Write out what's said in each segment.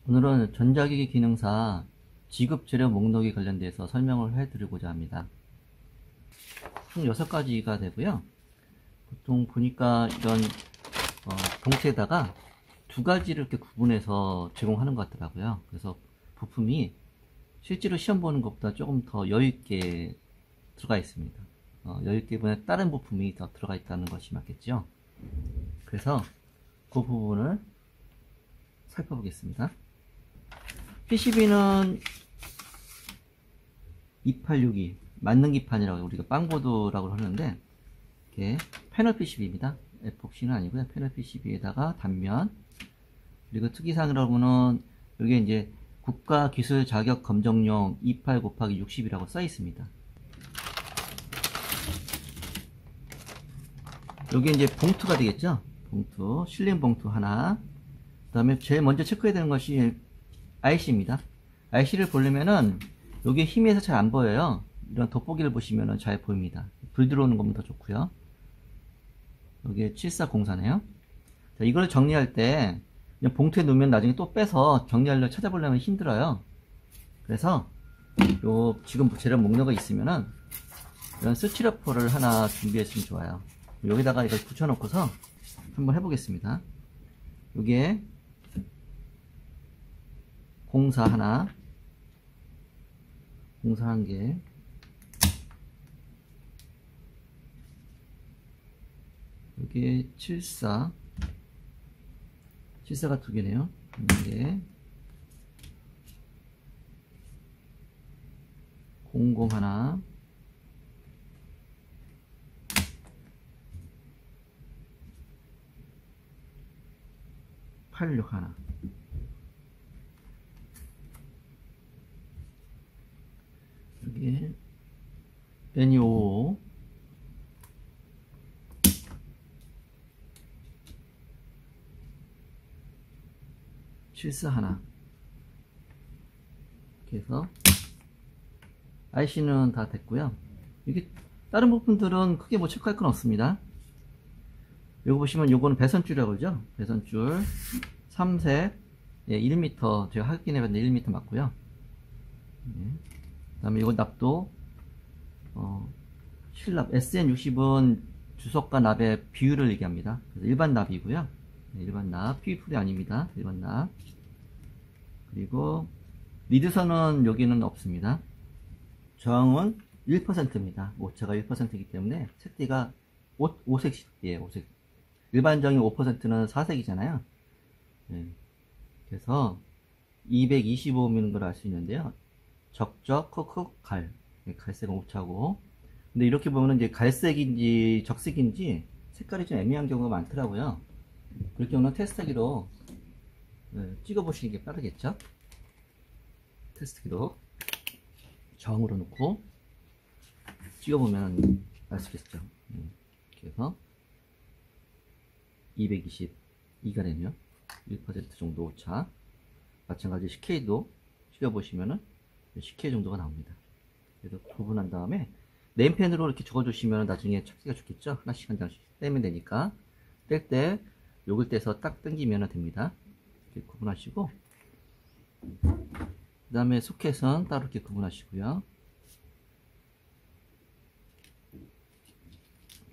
오늘은 전자기기 기능사 지급 재료 목록에 관련돼서 설명을 해드리고자 합니다. 총 6가지가 되고요. 보통 보니까 이런 봉투에다가 2가지를 이렇게 구분해서 제공하는 것 같더라고요. 그래서 부품이 실제로 시험 보는 것보다 조금 더 여유있게 들어가 있습니다. 여유있게 보면 다른 부품이 더 들어가 있다는 것이 맞겠죠. 그래서 그 부분을 살펴보겠습니다. PCB는 2862 만능기판이라고 우리가 빵보드라고 하는데, 이게 패널 PCB입니다. 에폭시는 아니고요. 패널 PCB에다가 단면, 그리고 특이사항이라고는 여기 이제 국가기술자격검정용 28/60이라고 써 있습니다. 여기 이제 봉투가 되겠죠. 봉투, 실린 봉투 하나. 그 다음에 제일 먼저 체크해야 되는 것이 IC입니다. IC를 보려면은 여기에 희미해서 잘 안 보여요. 이런 돋보기를 보시면은 잘 보입니다. 불 들어오는 것만 더 좋고요. 여기에 7404네요. 자, 이걸 정리할 때 그냥 봉투에 놓으면 나중에 또 빼서 정리하려고 찾아보려면 힘들어요. 그래서 요 지금 재료 목록에 있으면은 이런 스티로폼을 하나 준비했으면 좋아요. 여기다가 이걸 붙여놓고서 한번 해보겠습니다. 여기에 공사 하나, 공사 한 개, 여기에 74, 74가 2개네요. 한 개, 00 하나, 86 하나. 여기에 NE55, 실사 하나. 이렇게 해서 IC는 다 됐고요. 이게 다른 부품들은 크게 뭐 체크할 건 없습니다. 요거 보시면 요거는 배선줄이라고 그러죠. 배선줄 3색, 예, 1m 제가 확인해 봤는데 1m 맞고요. 예. 그 다음에 이거 납도 실납 SN60은 주석과 납의 비율을 얘기합니다. 그래서 일반 납이고요. 네, 일반 납, PV풀이 아닙니다. 일반 납. 그리고 리드선은 여기는 없습니다. 저항은 1%입니다. 오차가 1%이기 때문에 색띠가 5색이에요. 5색. 일반적인 5%는 4색이잖아요. 네. 그래서 225mm인 걸 알 수 있는데요. 적적, 콕콕, 갈. 갈색은 오차고. 근데 이렇게 보면 이제 갈색인지 적색인지 색깔이 좀 애매한 경우가 많더라고요. 그럴 경우는 테스트기로 찍어 보시는 게 빠르겠죠. 테스트기로 저항으로 놓고 찍어 보면 알 수 있겠죠. 이렇게 해서 222가 되면 1% 정도 오차. 마찬가지 CK도 찍어 보시면은 10K 정도가 나옵니다. 그래서 구분한 다음에 네임펜으로 이렇게 적어주시면 나중에 찾기가 좋겠죠. 하나씩 한 장씩 떼면 되니까 뗄 때 요걸 떼서 딱 당기면 됩니다. 이렇게 구분하시고, 그 다음에 소켓은 따로 이렇게 구분하시고요.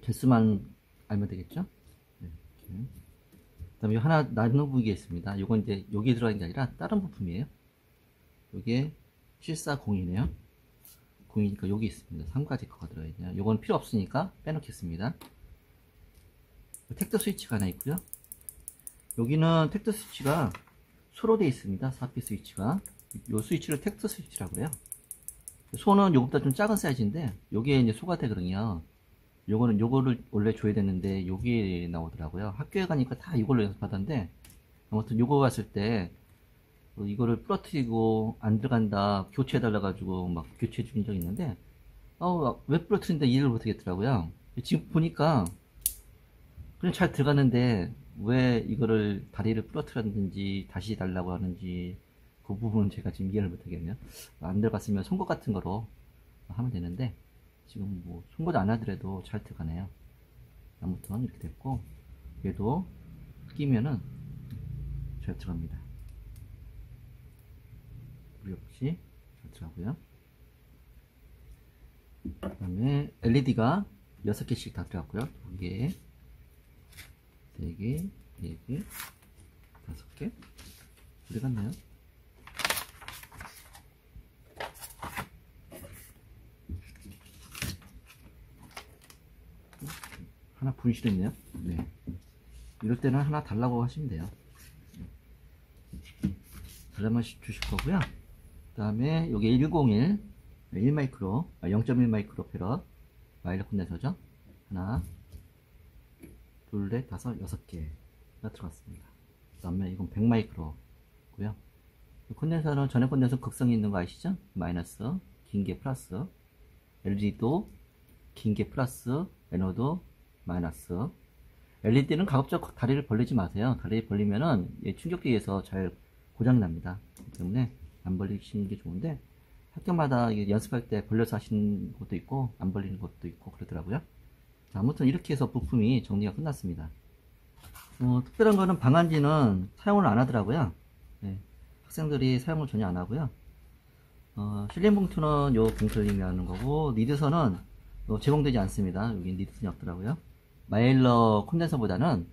개수만 알면 되겠죠. 네, 그 다음에 하나 나눠 보기가 있습니다. 요건 이제 여기 들어가는 게 아니라 다른 부품이에요. 요게 740이네요. 0이니까 여기 있습니다. 3가지 거가 들어있네요. 요건 필요 없으니까 빼놓겠습니다. 텍터 스위치가 하나 있고요. 여기는 텍터 스위치가 소로 되어 있습니다. 4피 스위치가. 요 스위치를 텍터 스위치라고 해요. 소는 요거보다 좀 작은 사이즈인데 여기에 이제 소가 되거든요. 요거는 요거를 원래 줘야 되는데 여기에 나오더라고요. 학교에 가니까 다 이걸로 연습하던데, 아무튼 요거 갔을 때 이거를 부러뜨리고 안 들어간다, 교체해 달라 가지고 막 교체해 준 적이 있는데 왜 부러뜨린다 이해를 못하겠더라고요. 지금 보니까 그냥 잘 들어갔는데 왜 이거를 다리를 부러뜨렸는지 다시 달라고 하는지 그 부분은 제가 지금 이해를 못하겠네요. 안 들어갔으면 송곳 같은 거로 하면 되는데 지금 뭐 송곳 안 하더라도 잘 들어가네요. 아무튼 이렇게 됐고, 얘도 끼면은 잘 들어갑니다. 소리 없이 잘 들어가고요. 그 다음에 LED가 6개씩 다 들어갔고요. 2개, 4개, 4개, 5개. 어디 갔나요? 하나 분실했네요. 네. 이럴 때는 하나 달라고 하시면 돼요. 달라면 주실 거고요. 그 다음에 여기 101, 1마이크로, 0.1 마이크로 와이어 콘덴서죠. 하나, 둘, 넷, 다섯, 6개가 들어갔습니다. 그 다음에 이건 100 마이크로고요. 콘덴서는 전에 콘덴서 극성이 있는 거 아시죠? 마이너스, 긴 게 플러스, LED도 긴 게 플러스, 에너도 마이너스. LED는 가급적 다리를 벌리지 마세요. 다리 벌리면은 충격기에서 잘 고장이 납니다. 그렇기 때문에 안 벌리시는 게 좋은데, 학교마다 연습할 때 벌려서 하시는 것도 있고 안 벌리는 것도 있고 그러더라고요. 자, 아무튼 이렇게 해서 부품이 정리가 끝났습니다. 특별한 거는 방한지는 사용을 안 하더라고요. 네, 학생들이 사용을 전혀 안 하고요. 실린 봉투는 요 봉투를 의미하는 거고, 니드선은 제공되지 않습니다. 여기 니드선이 없더라고요. 마일러 콘덴서보다는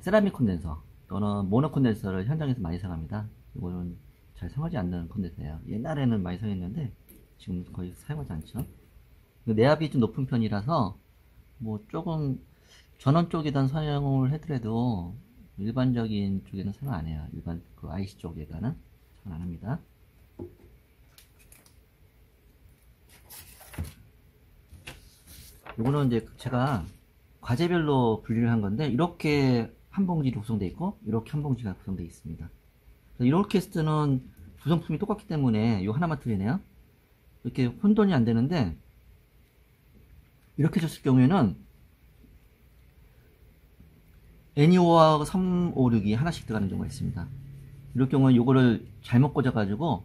세라믹 콘덴서 또는 모노 콘덴서를 현장에서 많이 사용합니다. 이거는 잘 사용하지 않는 콘덴서예요. 옛날에는 많이 사용했는데 지금 거의 사용하지 않죠. 내압이 좀 높은 편이라서 뭐 조금 전원 쪽에다 사용을 해더라도 일반적인 쪽에는 사용 안 해요. 일반 그 IC 쪽에다는 사용 안 합니다. 요거는 이제 제가 과제별로 분류를 한 건데, 이렇게 한 봉지로 구성되어 있고 이렇게 한 봉지가 구성되어 있습니다. 이렇게 쓰는 구성품이 똑같기 때문에 요 하나만 틀리네요. 이렇게 혼돈이 안 되는데, 이렇게 줬을 경우에는 NEO와 356이 하나씩 들어가는 경우가 있습니다. 이럴 경우는 요거를 잘못 꽂아 가지고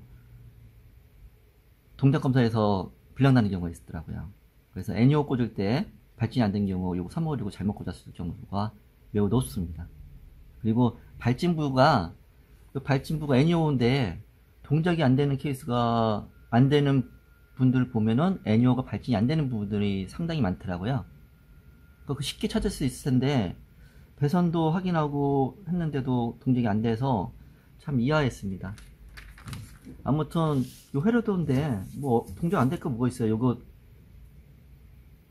동작 검사에서 불량 나는 경우가 있더라고요. 그래서 NEO 꽂을 때 발진이 안 된 경우 요거 356을 잘못 꽂았을 경우가 매우 높습니다. 그리고 발진부가 NEO인데 동작이 안 되는 케이스가 안 되는 분들 보면은 NEO가 발진이 안 되는 부분들이 상당히 많더라고요. 그 쉽게 찾을 수 있을 텐데 배선도 확인하고 했는데도 동작이 안 돼서 참 의아했습니다. 아무튼 요 회로도인데 뭐 동작 안 될 거 뭐가 있어요. 요거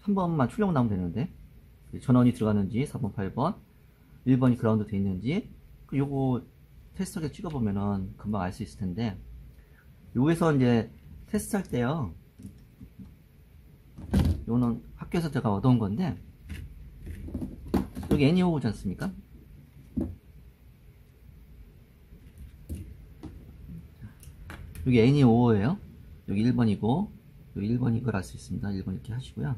3번만 출력 나오면 되는데, 전원이 들어가는지 4번 8번 1번이 그라운드 돼 있는지 요거 테스트하게 찍어보면은 금방 알 수 있을 텐데, 여기서 이제 테스트 할 때요, 요거는 학교에서 제가 얻어온 건데, 여기 NEO 오지 않습니까? 여기 NEO예요. 여기 1번이고 여기 1번인 걸 알 수 있습니다. 1번 이렇게 하시고요.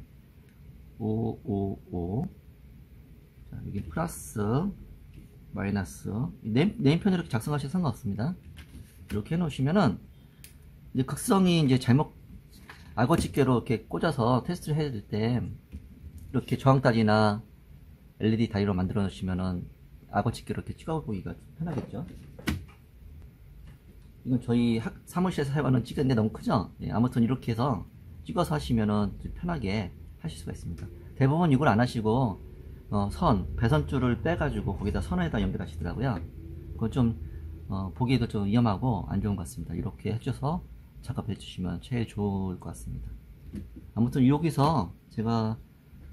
555. 자, 여기 플러스 마이너스. 네임펜으로 이렇게 작성하셔도 상관없습니다. 이렇게 해 놓으시면은 이제 극성이 이제 잘못 악어 집게로 이렇게 꽂아서 테스트를 해야 될 때 이렇게 저항다리나 LED 다리로 만들어 놓으시면은 악어 집게로 이렇게 찍어 보기가 편하겠죠. 이건 저희 사무실에서 사용하는 찌개인데 너무 크죠? 네, 아무튼 이렇게 해서 찍어서 하시면은 편하게 하실 수가 있습니다. 대부분 이걸 안 하시고 배선줄을 빼가지고 거기다 선에다 연결하시더라고요. 그건 좀 보기에도 좀 위험하고 안 좋은 것 같습니다. 이렇게 해줘서 작업해 주시면 제일 좋을 것 같습니다. 아무튼 여기서 제가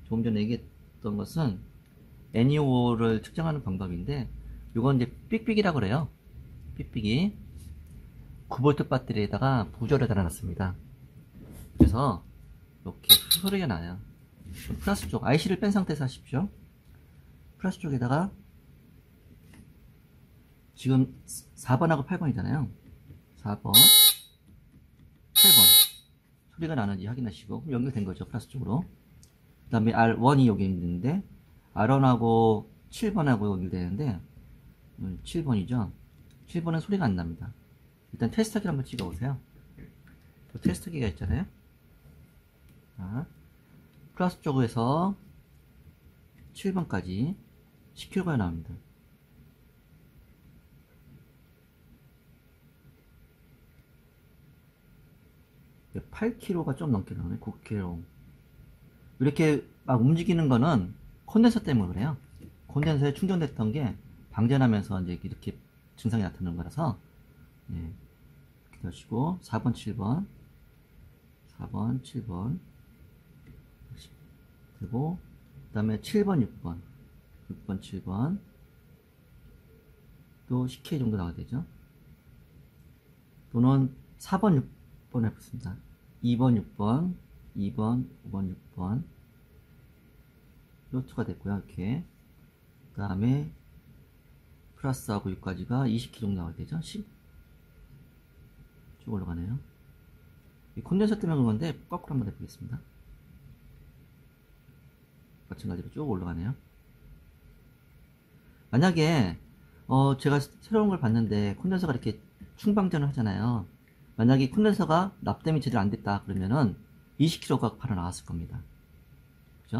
조금 전에 얘기했던 것은 NEO를 측정하는 방법인데, 이건 이제 삑삑이라고 그래요. 삑삑이 9V 배터리에다가 부저를 달아놨습니다. 그래서 이렇게 소리가 나요. 플러스 쪽 IC를 뺀 상태에서 하십시오. 플러스 쪽에다가 지금 4번하고 8번이잖아요. 4번 8번 소리가 나는지 확인하시고 연결된 거죠. 플러스 쪽으로. 그 다음에 R1이 여기 있는데 R1하고 7번하고 연결되는데 7번이죠. 7번은 소리가 안 납니다. 일단 테스터기를 한번 찍어 보세요. 테스터기가 있잖아요. 자, 플러스 쪽에서 7번까지 10kH가 나옵니다. 8kg가 좀 넘게 나오네. 9kg. 이렇게 막 움직이는 거는 콘덴서 때문에 그래요. 콘덴서에 충전됐던 게 방전하면서 이제 이렇게 증상이 나타나는 거라서, 예. 이렇게 하시고, 4번, 7번, 4번, 7번, 그리고, 그 다음에 7번, 6번, 6번, 7번, 또 10K 정도 나와야 되죠. 또는 4번, 6번 해보겠습니다. 2번, 6번, 2번, 5번, 6번, 요트가 됐고요. 이렇게. 그 다음에, 플러스하고 6까지가 20K 정도 나와야 되죠. 10. 쭉 올라가네요. 이 콘덴서 때문에 그런 건데, 거꾸로 한번 해보겠습니다. 마찬가지로 쭉 올라가네요. 만약에, 제가 새로운 걸 봤는데, 콘덴서가 이렇게 충방전을 하잖아요. 만약에 콘덴서가 납땜이 제대로 안 됐다, 그러면은 20kg가 바로 나왔을 겁니다. 그죠?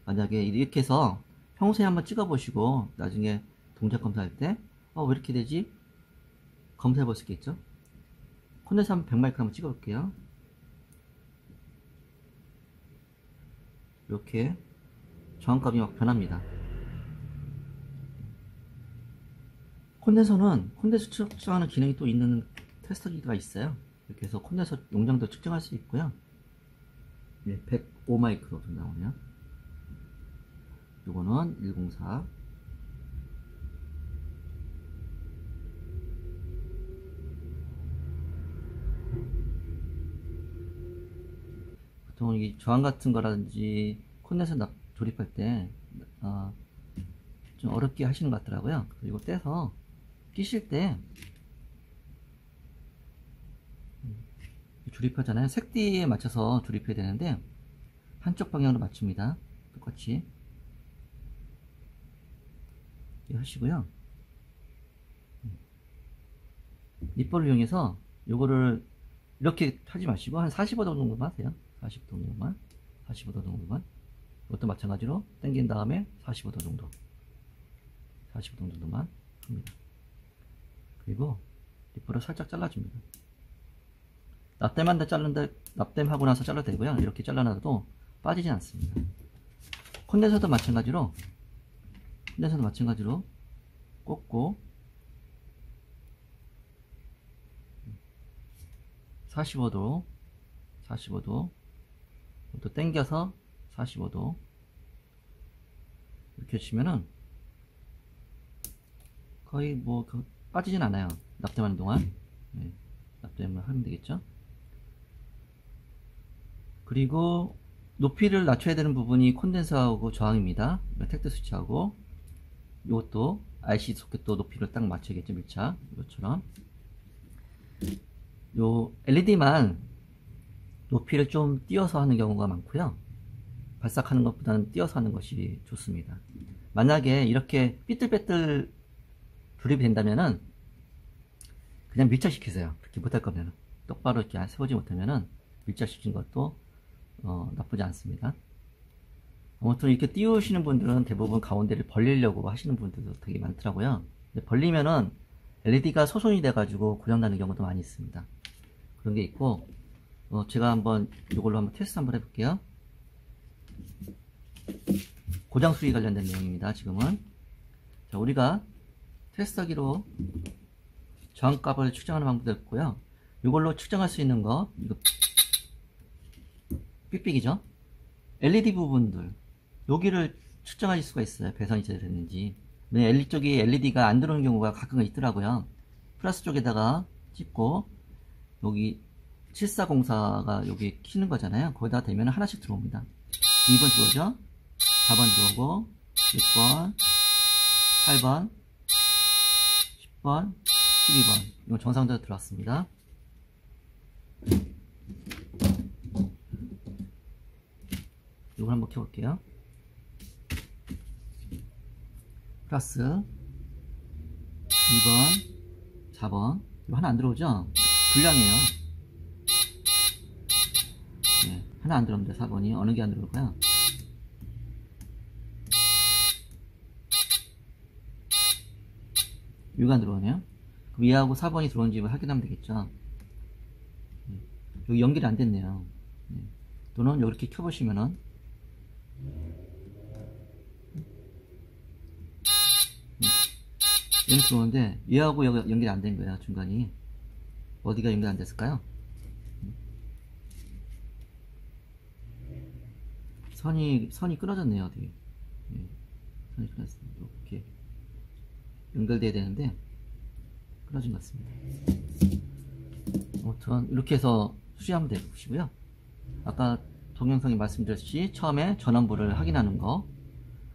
만약에 이렇게 해서 평소에 한번 찍어보시고, 나중에 동작 검사할 때, 왜 이렇게 되지? 검사해 볼 수 있겠죠? 콘덴서 한번 100마이크로 한번 찍어볼게요. 이렇게 저항값이 막 변합니다. 콘덴서는 콘덴서 측정하는 기능이 또 있는 테스터기가 있어요. 이렇게 해서 콘덴서 용량도 측정할 수 있고요. 네, 105마이크로 좀 나오네요. 요거는 104. 보통 이 저항 같은 거라든지 콘덴서 조립할 때 좀 어렵게 하시는 것 같더라고요. 이거 떼서 끼실 때 조립하잖아요. 색띠에 맞춰서 조립해야 되는데 한쪽 방향으로 맞춥니다. 똑같이 하시고요. 립볼을 이용해서 요거를 이렇게 하지 마시고 한 45도 정도만 하세요. 45도 정도만, 45도 정도만. 이것도 마찬가지로 당긴 다음에 45도 정도, 45도 정도만 합니다. 그리고 립볼을 살짝 잘라줍니다. 납땜한데 자른데, 납땜하고 나서 잘라도 되고요. 이렇게 잘라놔도 빠지지 않습니다. 콘덴서도 마찬가지로 꽂고 45도 또 당겨서 45도 이렇게 치면은 거의 뭐 빠지진 않아요. 납땜하는 동안. 네, 납땜을 하면 되겠죠. 그리고 높이를 낮춰야 되는 부분이 콘덴서하고 저항입니다. 택트 스위치하고 이것도 IC 소켓도 높이를 딱 맞춰야겠죠. 밀착 이것처럼 요 LED만 높이를 좀 띄어서 하는 경우가 많고요. 발삭하는 것보다는 띄어서 하는 것이 좋습니다. 만약에 이렇게 삐뚤빼뚤 조립이 된다면은 그냥 밀착시키세요. 그렇게 못할 거면은 똑바로 이렇게 세우지 못하면은 밀착시킨 것도 나쁘지 않습니다. 아무튼 이렇게 띄우시는 분들은 대부분 가운데를 벌리려고 하시는 분들도 되게 많더라고요. 근데 벌리면은 LED가 소손이 돼가지고 고장나는 경우도 많이 있습니다. 그런 게 있고, 제가 한번 이걸로 한번 테스트 한번 해볼게요. 고장 수리 관련된 내용입니다. 지금은 자, 우리가 테스터기로 저항값을 측정하는 방법도 있고요. 이걸로 측정할 수 있는 거, 이거 삑삑이죠. LED 부분들 여기를 측정할 수가 있어요. 배선이 제대로 됐는지. LED 쪽이 LED가 안 들어오는 경우가 가끔 있더라고요. 플러스 쪽에다가 찍고 여기 7404가 여기 키는 거잖아요. 거기다 대면 하나씩 들어옵니다. 2번 들어오죠. 4번 들어오고 6번, 8번, 10번, 12번. 이건 정상적으로 들어왔습니다. 이걸 한번 켜볼게요. 플러스 2번, 4번. 이거 하나 안 들어오죠? 불량이에요. 네, 하나 안 들어옵니다. 4번이. 어느 게 안 들어올까요? 이거 안 들어오네요. 그럼 얘하고 4번이 들어온지 확인하면 되겠죠. 여기 연결이 안 됐네요. 네. 또는 이렇게 켜보시면은 얘는 들어오는데 얘하고 여기 연결이 안 된 거예요. 중간이 어디가 연결 안 됐을까요? 선이 끊어졌네요. 어디. 예, 선이 끊어졌습니다. 이렇게 연결돼야 되는데 끊어진 것 같습니다. 아무튼 이렇게 해서 수리하면 되시고요. 아까 동영상에 말씀드렸듯이 처음에 전원부를 확인하는 거,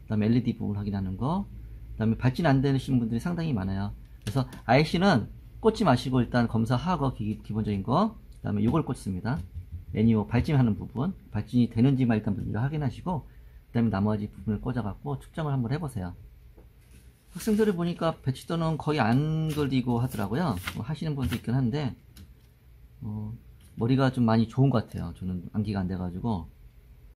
그 다음에 LED 부분 확인하는 거, 그 다음에 발진 안 되시는 분들이 상당히 많아요. 그래서 IC는 꽂지 마시고 일단 검사하고 기본적인 거, 그 다음에 이걸 꽂습니다. NEO 발진하는 부분, 발진이 되는지만 일단 먼저 확인하시고, 그 다음에 나머지 부분을 꽂아갖고 측정을 한번 해보세요. 학생들을 보니까 배치도는 거의 안 걸리고 하더라고요. 뭐 하시는 분도 있긴 한데, 머리가 좀 많이 좋은 것 같아요. 저는 암기가 안 돼가지고